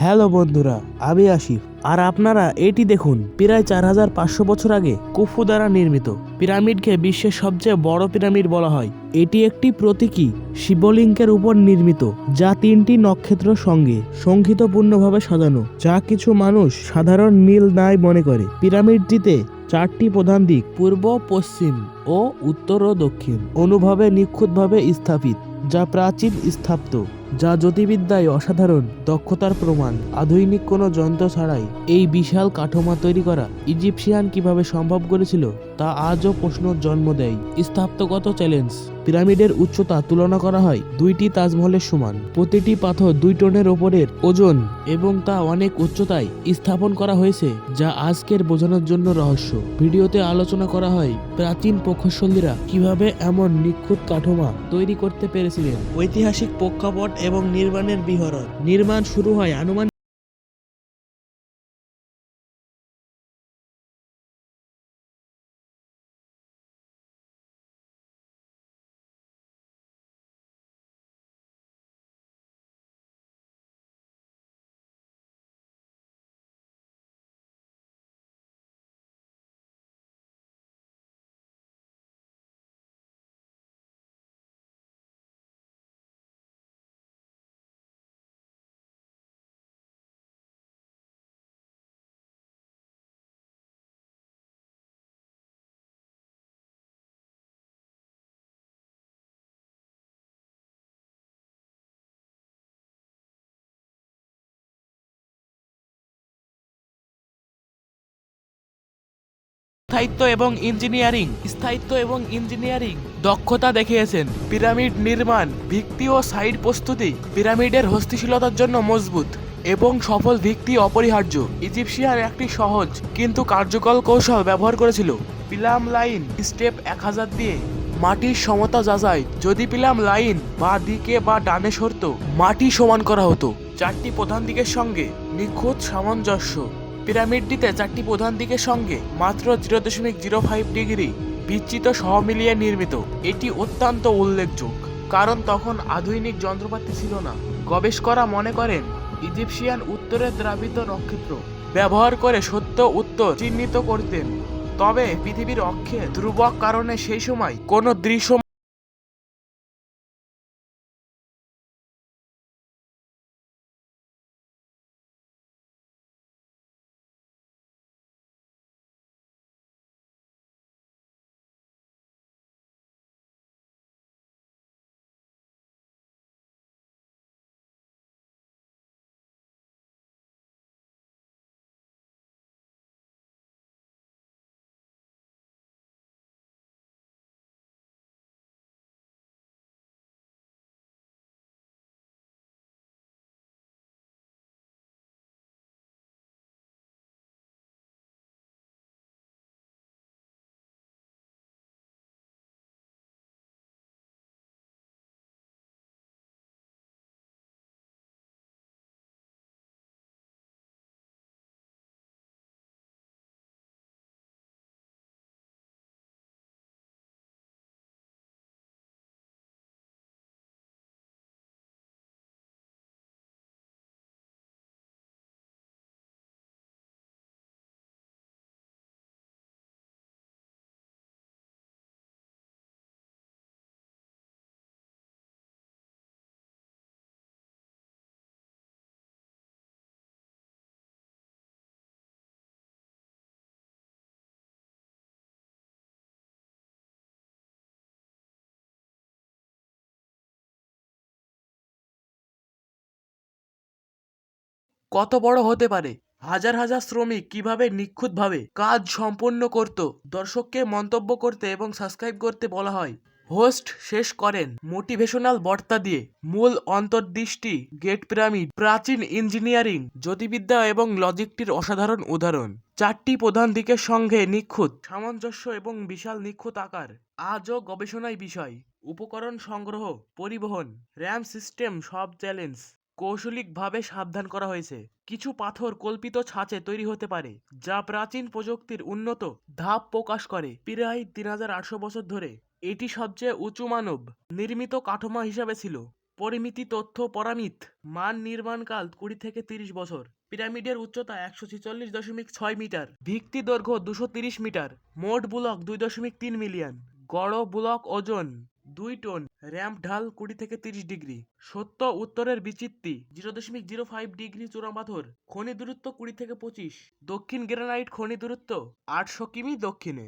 Hello বন্ধুরা, আমি আসিফ আর আপনারা এটি দেখুন। প্রায় 4500 বছর আগে কুফু দ্বারা নির্মিত পিরামিডকে বিশ্বের সবচেয়ে বড় পিরামিড বলা হয়। এটি একটি প্রতীকী শিবলিঙ্গের উপর নির্মিত, যা 3টি নক্ষত্রের সঙ্গে সংগীতপূর্ণভাবে সাজানো, যা কিছু মানুষ সাধারণ মিল নাই মনে করে। পিরামিডটিতে 4টি প্রধান দিক, পূর্ব, পশ্চিম ও উত্তর ও দক্ষিণ, অনুভাবে নিখুঁতভাবে স্থাপিত, যা প্রাচীন স্থাপত্য, যা জ্যোতির্বিদ্যায় অসাধারণ দক্ষতার প্রমাণ। আধুনিক কোনো যন্ত্র ছাড়াই এই বিশাল কাঠামো তৈরি করা ইজিপশিয়ান কিভাবে সম্ভব করেছিল তা আজও প্রশ্নের জন্ম দেয়। স্থাপত্যগত চ্যালেঞ্জ। পিরামিডের উচ্চতা তুলনা করা হয় 2টি তাজমহলের সমান। প্রতিটি পাথর 2 টনের ওপরের ওজন এবং তা অনেক উচ্চতায় স্থাপন করা হয়েছে, যা আজকের বোঝানোর জন্য রহস্য। ভিডিওতে আলোচনা করা হয় প্রাচীন প্রকৌশলীরা কিভাবে এমন নিখুঁত কাঠামো তৈরি করতে পেরেছিলেন। ঐতিহাসিক প্রেক্ষাপট এবং নির্মাণের বিবরণ। নির্মাণ শুরু হয় আনুমানিক স্থায়িত্ব এবং ইঞ্জিনিয়ারিং দক্ষতা দেখিয়েছেন। পিরামিড নির্মাণ, ভিত্তি ও সাইড প্রস্তুতি পিরামিডের হস্তশীলতার জন্য মজবুত এবং সফল ভিত্তি অপরিহার্য। ইজিপশিয়ান একটি সহজ কিন্তু কার্যকর কৌশল ব্যবহার করেছিল। পিলাম লাইন স্টেপ 1000 দিয়ে মাটির সমতা যাচাই। যদি পিলাম লাইন বা দিকে বা ডানে সরত, মাটি সমান করা হতো। 4টি প্রধান দিকের সঙ্গে নিখুঁত সামঞ্জস্য। পিরামিডটিতে 4টি প্রধান দিকের সঙ্গে মাত্র 0.05 ডিগ্রি বিচ্যুত সহ মিলিয়ে নির্মিত। এটি অত্যন্ত উল্লেখযোগ্য কারণ তখন আধুনিক যন্ত্রপাতি ছিল না। গবেষকরা মনে করেন ইজিপশিয়ান উত্তরের দ্রাবিত নক্ষত্র ব্যবহার করে সত্য উত্তর চিহ্নিত করতেন। তবে পৃথিবীর অক্ষে ধ্রুবক কারণে সেই সময় কোনো দৃশ্য কত বড় হতে পারে। হাজার হাজার শ্রমিক কিভাবে নিখুঁতভাবে কাজ সম্পন্ন করত। দর্শককে মন্তব্য করতে এবং সাবস্ক্রাইব করতে বলা হয়। হোস্ট শেষ করেন মোটিভেশনাল বার্তা দিয়ে। মূল অন্তর্দৃষ্টি, গেট পিরামিড প্রাচীন ইঞ্জিনিয়ারিং, জ্যোতির্বিদ্যা এবং লজিকটির অসাধারণ উদাহরণ। 4টি প্রধান দিকের সঙ্গে নিখুঁত সামঞ্জস্য এবং বিশাল নিখুঁত আকার আজও গবেষণায় বিষয়। উপকরণ সংগ্রহ, পরিবহন, র্যাম সিস্টেম সব চ্যালেঞ্জ কৌশলিকভাবে সাবধান করা হয়েছে। কিছু পাথর কল্পিত ছাঁচে তৈরি হতে পারে, যা প্রাচীন প্রযুক্তির উন্নত ধাপ প্রকাশ করে। প্রায় 3800 বছর ধরে এটি সবচেয়ে উঁচু মানব নির্মিত কাঠামো হিসাবে ছিল। পরিমিতি তথ্য পরামিত মান নির্মাণকাল 20 থেকে 30 বছর। পিরামিডের উচ্চতা 146.6 মিটার, ভিত্তি দৈর্ঘ্য 230 মিটার, মোট ব্লক 2.3 মিলিয়ন, গড় ব্লক ওজন 2 টন, র্যাম্প ঢাল 20 থেকে 30 ডিগ্রি, সত্য উত্তরের বিচিত্তি 0.05 ডিগ্রি চূড়াপাথর, খনি দূরত্ব 20 থেকে 25, দক্ষিণ গ্রানাইট খনি দূরত্ব 800 কিমি দক্ষিণে।